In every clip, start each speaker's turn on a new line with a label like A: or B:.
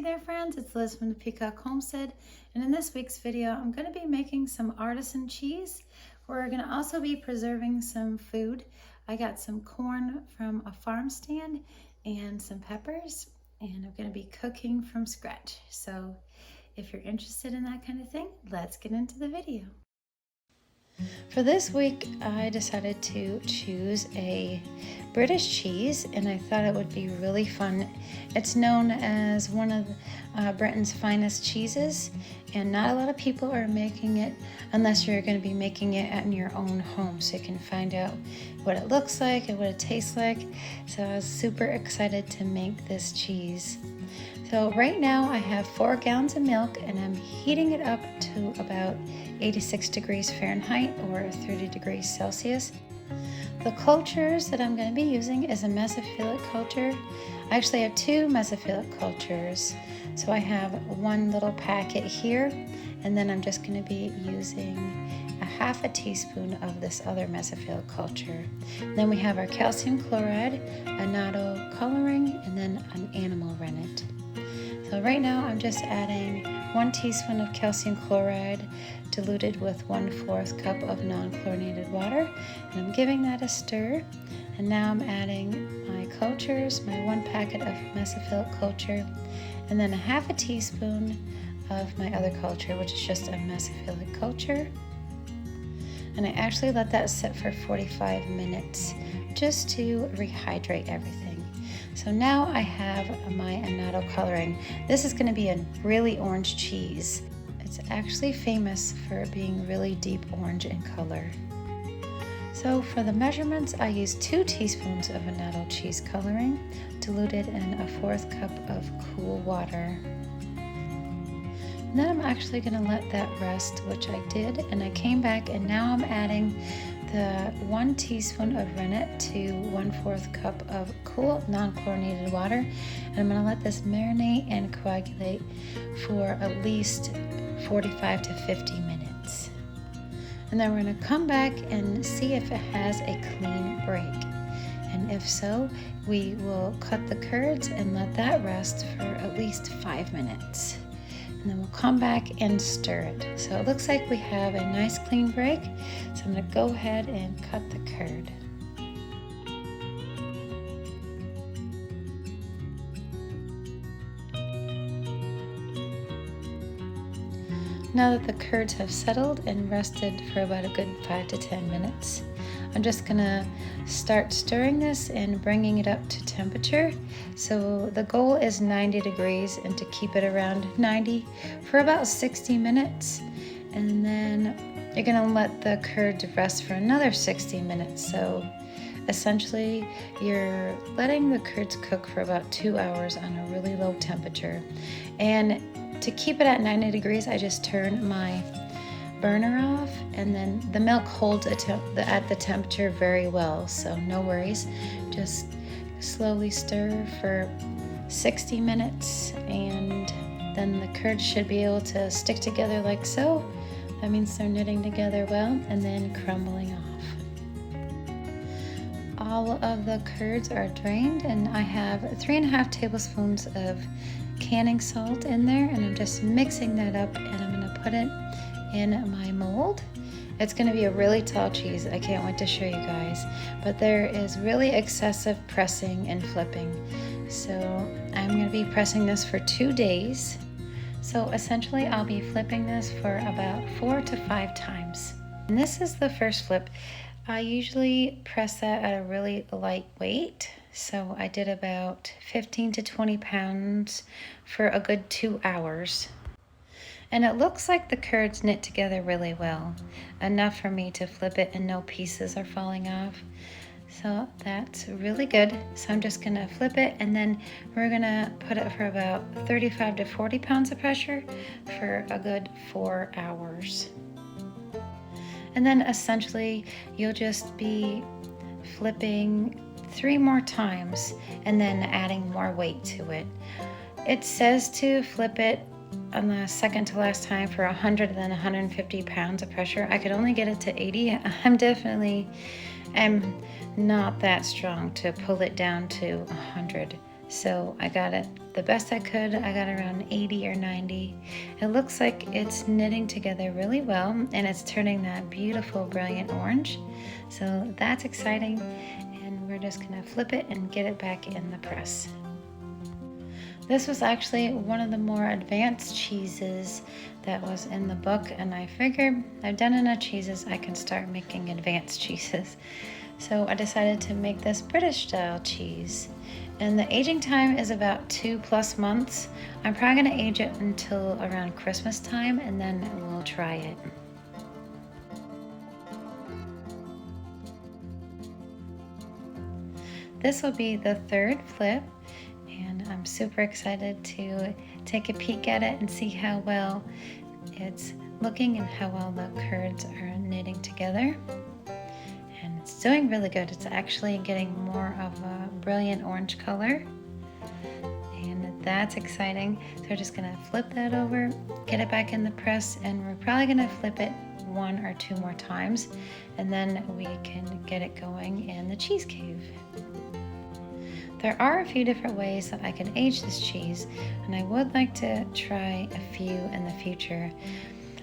A: there friends, it's Liz from the Peacock Homestead, and in this week's video I'm going to be making some artisan cheese. We're going to also be preserving some food. I got some corn from a farm stand and some peppers, and I'm going to be cooking from scratch. So if you're interested in that kind of thing, let's get into the video. For this week, I decided to choose a British cheese, and I thought it would be really fun. It's known as one of Britain's finest cheeses, and not a lot of people are making it unless you're going to be making it in your own home, so you can find out what it looks like and what it tastes like. So I was super excited to make this cheese. So right now I have 4 gallons of milk, and I'm heating it up to about 86 degrees Fahrenheit or 30 degrees Celsius. The cultures that I'm going to be using is a mesophilic culture. I actually have 2 mesophilic cultures. So I have one little packet here, and then I'm just going to be using a half a teaspoon of this other mesophilic culture. Then we have our calcium chloride, annatto coloring, and then an animal rennet. So right now I'm just adding 1 teaspoon of calcium chloride diluted with 1/4 cup of non-chlorinated water, and I'm giving that a stir. And now I'm adding my cultures, my 1 packet of mesophilic culture, and then a half a teaspoon of my other culture, which is just a mesophilic culture. And I actually let that sit for 45 minutes just to rehydrate everything. So now I have my annatto coloring. This is going to be a really orange cheese. It's actually famous for being really deep orange in color. So for the measurements, I used 2 teaspoons of annatto cheese coloring diluted in a 1/4 cup of cool water. And then I'm actually going to let that rest, which I did, and I came back, and now I'm adding the 1 teaspoon of rennet to 1/4 cup of cool non-chlorinated water, and I'm going to let this marinate and coagulate for at least 45 to 50 minutes. And then we're going to come back and see if it has a clean break, and if so, we will cut the curds and let that rest for at least 5 minutes. And then we'll come back and stir it. So it looks like we have a nice clean break. So I'm going to go ahead and cut the curd. Now that the curds have settled and rested for about a good 5 to 10 minutes, I'm just gonna start stirring this and bringing it up to temperature. So the goal is 90 degrees, and to keep it around 90 for about 60 minutes. And then you're gonna let the curds rest for another 60 minutes. So essentially you're letting the curds cook for about 2 hours on a really low temperature. And to keep it at 90 degrees, I just turn my burner off, and then the milk holds at the temperature very well, so no worries. Just slowly stir for 60 minutes, and then the curds should be able to stick together like so. That means they're knitting together well, and then crumbling off. All of the curds are drained, and I have 3.5 tablespoons of canning salt in there, and I'm just mixing that up, and I'm going to put it in my mold. It's going to be a really tall cheese. I can't wait to show you guys, but there is really excessive pressing and flipping, so I'm going to be pressing this for 2 days. So essentially I'll be flipping this for about 4 to 5 times, and this is the first flip. I usually press that at a really light weight, so I did about 15 to 20 pounds for a good 2 hours. And it looks like the curds knit together really well, enough for me to flip it and no pieces are falling off. So that's really good. So I'm just gonna flip it, and then we're gonna put it for about 35 to 40 pounds of pressure for a good 4 hours. And then essentially you'll just be flipping 3 more times and then adding more weight to it. It says to flip it on the second to last time for 100 and then 150 pounds of pressure. I could only get it to 80. I'm not that strong to pull it down to 100. So I got it the best I could. I got around 80 or 90. It looks like it's knitting together really well, and it's turning that beautiful brilliant orange. So that's exciting, and we're just gonna flip it and get it back in the press. This was actually one of the more advanced cheeses that was in the book, and I figured I've done enough cheeses, I can start making advanced cheeses. So I decided to make this British style cheese. And the aging time is about 2+ months. I'm probably gonna age it until around Christmas time, and then we'll try it. This will be the third flip, and I'm super excited to take a peek at it and see how well it's looking and how well the curds are knitting together. And it's doing really good. It's actually getting more of a brilliant orange color, and that's exciting. So we're just gonna flip that over, get it back in the press, and we're probably gonna flip it 1 or 2 more times, and then we can get it going in the cheese cave. There are a few different ways that I can age this cheese, and I would like to try a few in the future.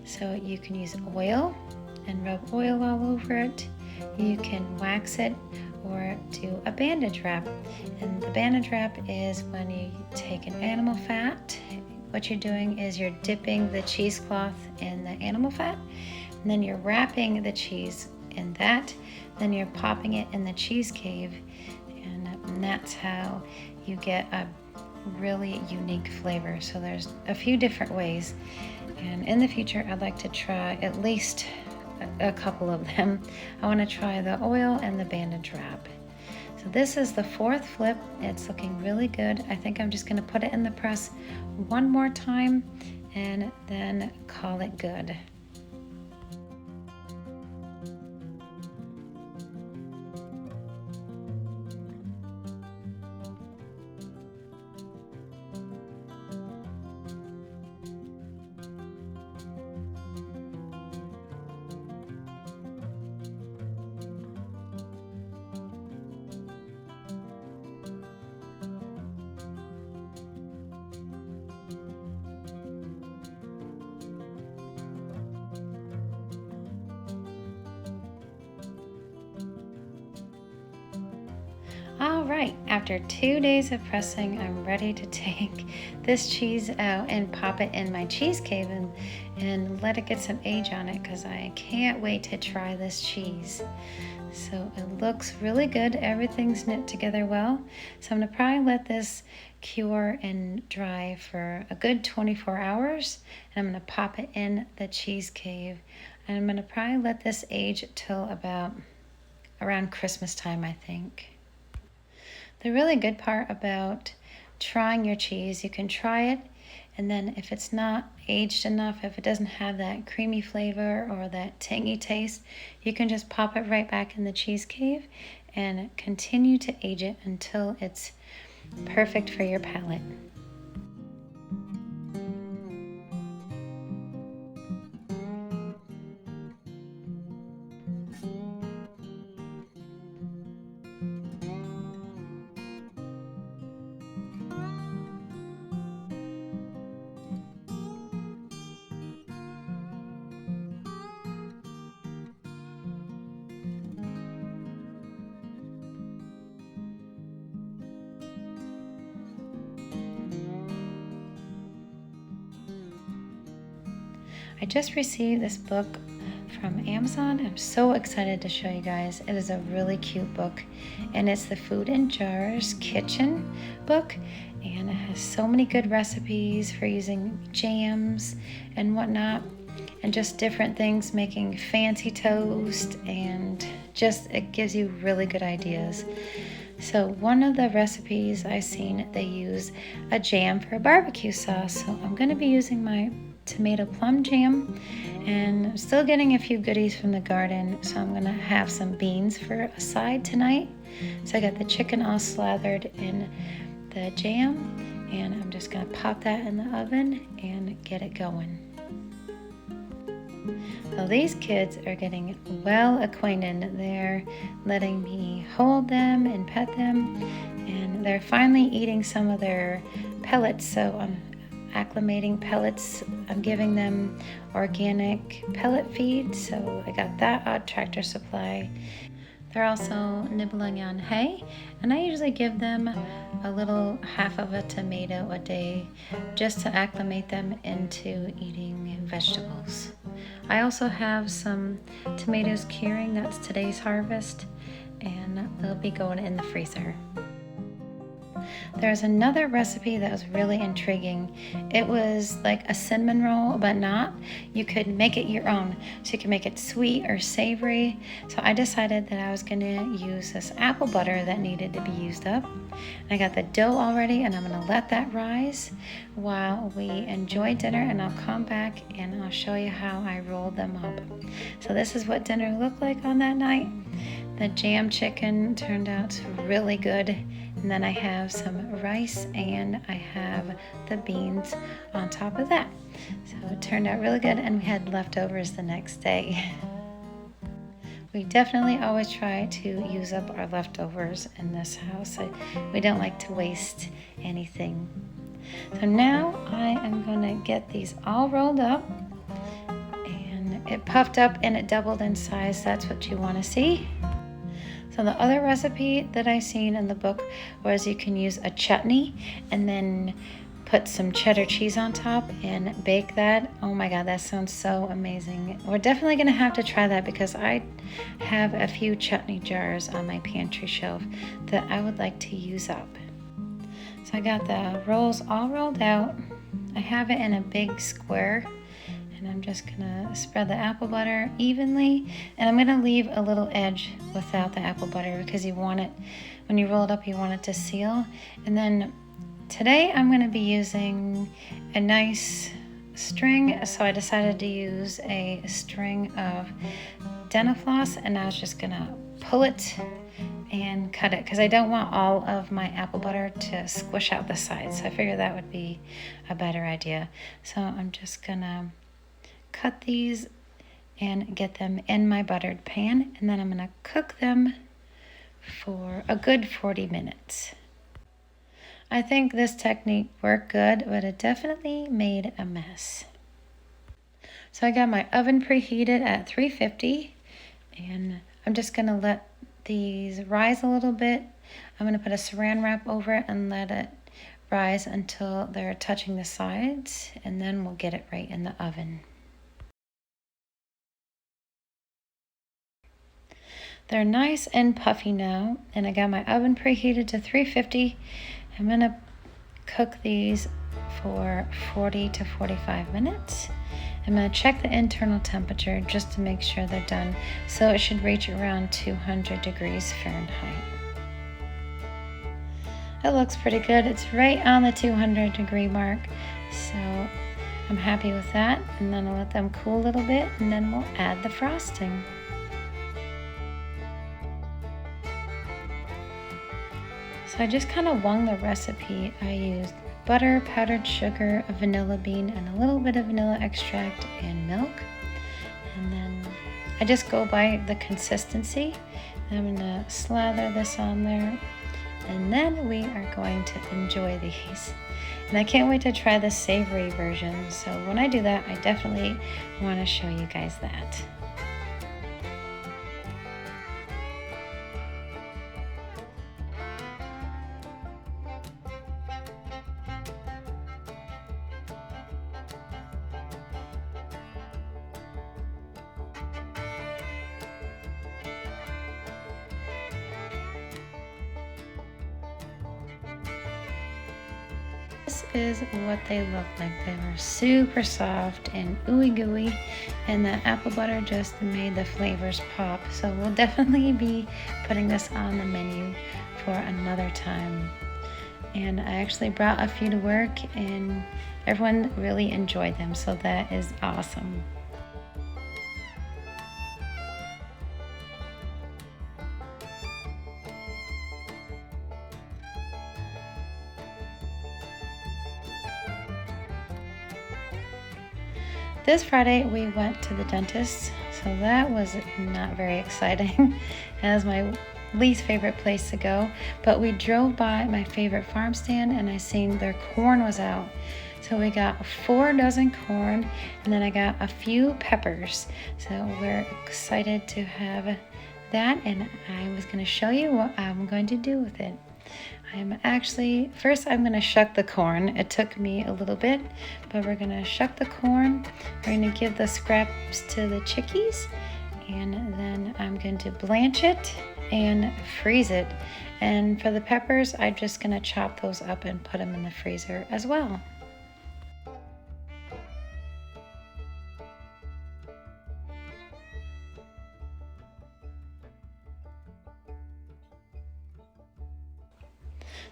A: So you can use oil and rub oil all over it. You can wax it or do a bandage wrap. And the bandage wrap is when you take an animal fat. What you're doing is you're dipping the cheesecloth in the animal fat, and then you're wrapping the cheese in that. Then you're popping it in the cheese cave, and that's how you get a really unique flavor. So there's a few different ways, and in the future I'd like to try at least a couple of them. I want to try the oil and the bandage wrap. So this is the 4th flip. It's looking really good. I think I'm just going to put it in the press 1 more time and then call it good. All right, after 2 days of pressing, I'm ready to take this cheese out and pop it in my cheese cave and let it get some age on it, because I can't wait to try this cheese. So it looks really good. Everything's knit together well. So I'm gonna probably let this cure and dry for a good 24 hours. And I'm gonna pop it in the cheese cave. And I'm gonna probably let this age till about around Christmas time, I think. The really good part about trying your cheese, you can try it, and then if it's not aged enough, if it doesn't have that creamy flavor or that tangy taste, you can just pop it right back in the cheese cave and continue to age it until it's perfect for your palate. I just received this book from Amazon. I'm so excited to show you guys. It is a really cute book, and it's the Food in Jars Kitchen book, and it has so many good recipes for using jams and whatnot, and just different things, making fancy toast, and just it gives you really good ideas. So one of the recipes I've seen, they use a jam for a barbecue sauce. So I'm going to be using my tomato plum jam, and I'm still getting a few goodies from the garden, so I'm gonna have some beans for a side tonight. So I got the chicken all slathered in the jam, and I'm just gonna pop that in the oven and get it going. So these kids are getting well acquainted. They're letting me hold them and pet them, and they're finally eating some of their pellets. So I'm acclimating pellets. I'm giving them organic pellet feed. So I got that at Tractor Supply. They're also nibbling on hay, and I usually give them a little half of a tomato a day just to acclimate them into eating vegetables. I also have some tomatoes curing. That's today's harvest, and they'll be going in the freezer. There's another recipe that was really intriguing. It was like a cinnamon roll, but not. You could make it your own. So you can make it sweet or savory. So I decided that I was gonna use this apple butter that needed to be used up. I got the dough already, and I'm gonna let that rise while we enjoy dinner, and I'll come back and I'll show you how I rolled them up. So this is what dinner looked like on that night. The jam chicken turned out really good. And then I have some rice, and I have the beans on top of that. So it turned out really good, and we had leftovers the next day. We definitely always try to use up our leftovers in this house. We don't like to waste anything. So now I am going to get these all rolled up, and it puffed up and it doubled in size. That's what you want to see. So the other recipe that I seen in the book was you can use a chutney and then put some cheddar cheese on top and bake that. Oh my God, that sounds so amazing. We're definitely gonna have to try that because I have a few chutney jars on my pantry shelf that I would like to use up. So I got the rolls all rolled out. I have it in a big square, and I'm just gonna spread the apple butter evenly, and I'm gonna leave a little edge without the apple butter because you want it, when you roll it up, you want it to seal. And then today I'm gonna be using a nice string, so I decided to use a string of dental floss, and I was just gonna pull it and cut it because I don't want all of my apple butter to squish out the sides. So I figured that would be a better idea. So I'm just gonna cut these and get them in my buttered pan, and then I'm going to cook them for a good 40 minutes. I think this technique worked good, but it definitely made a mess. So I got my oven preheated at 350, and I'm just going to let these rise a little bit. I'm going to put a saran wrap over it and let it rise until they're touching the sides, and then we'll get it right in the oven. They're nice and puffy now, and I got my oven preheated to 350. I'm going to cook these for 40 to 45 minutes. I'm going to check the internal temperature just to make sure they're done. So it should reach around 200 degrees Fahrenheit. It looks pretty good. It's right on the 200 degree mark. So I'm happy with that. And then I'll let them cool a little bit, and then we'll add the frosting. So I just kind of wung the recipe. I used butter, powdered sugar, a vanilla bean, and a little bit of vanilla extract and milk. And then I just go by the consistency. I'm gonna slather this on there, and then we are going to enjoy these. And I can't wait to try the savory version. So when I do that, I definitely want to show you guys that. This is what they look like. They were super soft and ooey gooey, and the apple butter just made the flavors pop. So we'll definitely be putting this on the menu for another time. And I actually brought a few to work, and everyone really enjoyed them, so that is awesome. This Friday we went to the dentist, so that was not very exciting. That was my least favorite place to go, but we drove by my favorite farm stand and I seen their corn was out. So we got 4 dozen corn, and then I got a few peppers. So we're excited to have that, and I was going to show you what I'm going to do with it. First I'm going to shuck the corn. It took me a little bit, but we're going to shuck the corn. We're going to give the scraps to the chickies, and then I'm going to blanch it and freeze it. And for the peppers, I'm just going to chop those up and put them in the freezer as well.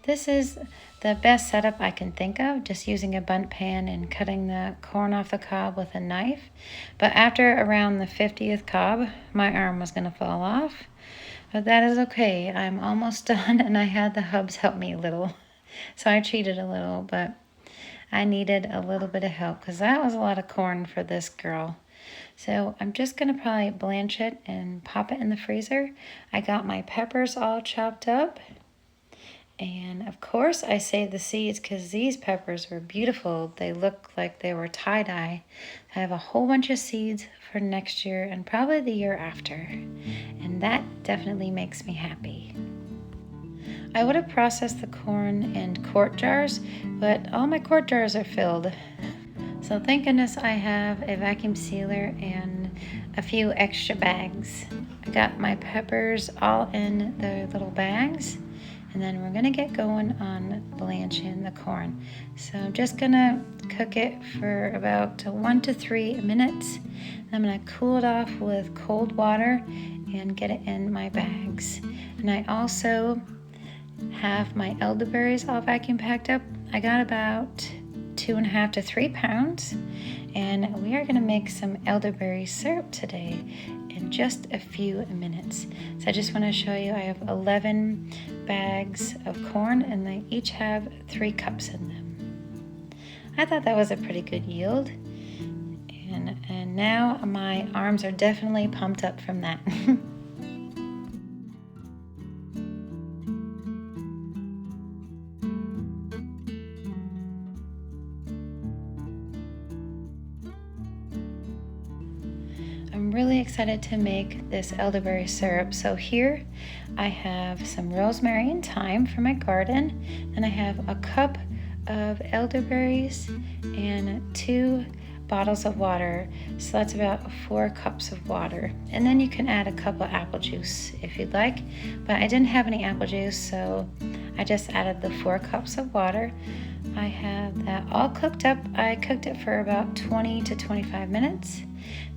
A: This is the best setup I can think of, just using a bundt pan and cutting the corn off the cob with a knife. But after around the 50th cob, my arm was going to fall off. But that is okay. I'm almost done, and I had the hubs help me a little. So I cheated a little, but I needed a little bit of help because that was a lot of corn for this girl. So I'm just going to probably blanch it and pop it in the freezer. I got my peppers all chopped up. And of course I saved the seeds because these peppers were beautiful. They look like they were tie-dye. I have a whole bunch of seeds for next year and probably the year after. And that definitely makes me happy. I would have processed the corn in quart jars, but all my quart jars are filled. So thank goodness I have a vacuum sealer and a few extra bags. I got my peppers all in the little bags. And then we're going to get going on blanching the corn. So I'm just going to cook it for about 1 to 3 minutes. I'm going to cool it off with cold water and get it in my bags. And I also have my elderberries all vacuum packed up. I got about 2.5 to 3 pounds. And we are going to make some elderberry syrup today in just a few minutes. So I just want to show you I have 11 bags of corn and they each have 3 cups in them. I thought that was a pretty good yield. And now my arms are definitely pumped up from that. I'm really excited to make this elderberry syrup. So here I have some rosemary and thyme from my garden. Then I have a cup of elderberries and 2 bottles of water. So that's about 4 cups of water. And then you can add a cup of apple juice if you'd like. But I didn't have any apple juice, so I just added the 4 cups of water. I have that all cooked up. I cooked it for about 20 to 25 minutes.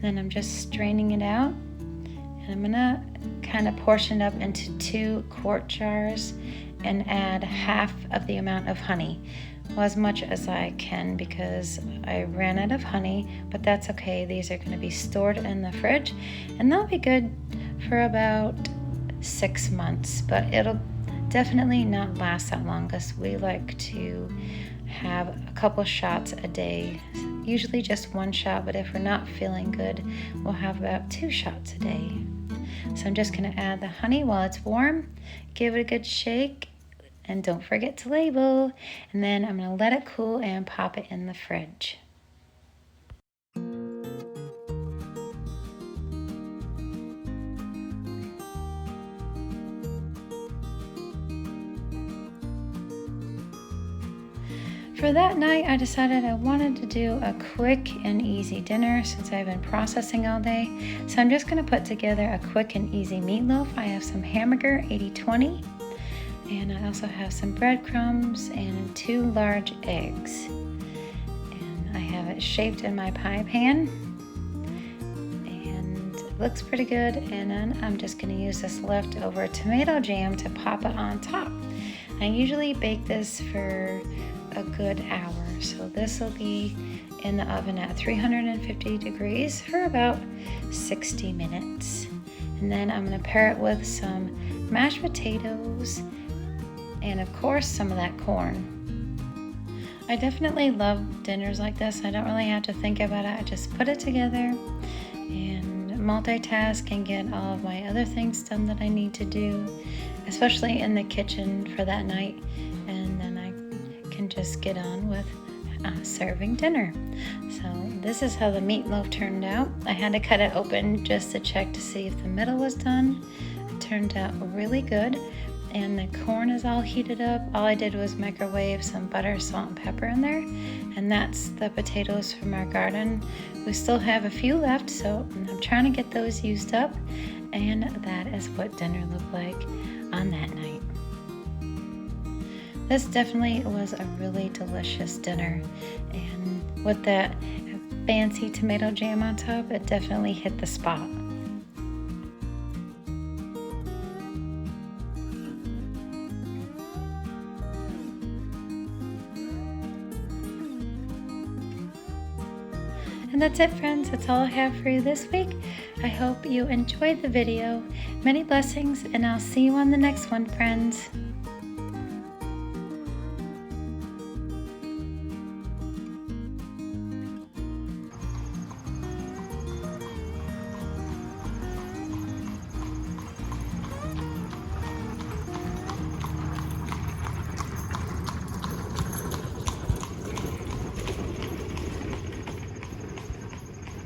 A: Then I'm just straining it out, and I'm gonna kind of portion it up into 2 quart jars and add half of the amount of honey. Well, as much as I can because I ran out of honey, but that's okay. These are going to be stored in the fridge and they'll be good for about 6 months, but it'll definitely not last that long because we like to have a couple shots a day, usually just 1 shot, but if we're not feeling good, we'll have about 2 shots a day. So I'm just going to add the honey while it's warm, give it a good shake, and don't forget to label. And then I'm going to let it cool and pop it in the fridge. For that night, I decided I wanted to do a quick and easy dinner since I've been processing all day. So I'm just going to put together a quick and easy meatloaf. I have some hamburger, 80-20, and I also have some breadcrumbs and 2 large eggs. And I have it shaped in my pie pan, and it looks pretty good. And then I'm just going to use this leftover tomato jam to pop it on top. I usually bake this for a good hour, so this will be in the oven at 350 degrees for about 60 minutes. And then I'm going to pair it with some mashed potatoes and of course some of that corn. I definitely love dinners like this. I don't really have to think about it. I just put it together and multitask and get all of my other things done that I need to do, especially in the kitchen for that night. And then I can just get on with serving dinner. So this is how the meatloaf turned out. I had to cut it open just to check to see if the middle was done. It turned out really good. And the corn is all heated up. All I did was microwave some butter, salt, and pepper in there. And that's the potatoes from our garden. We still have a few left, so I'm trying to get those used up. And that is what dinner looked like on that night. This definitely was a really delicious dinner. And with that fancy tomato jam on top, it definitely hit the spot. And that's it, friends. That's all I have for you this week. I hope you enjoyed the video. Many blessings, and I'll see you on the next one, friends.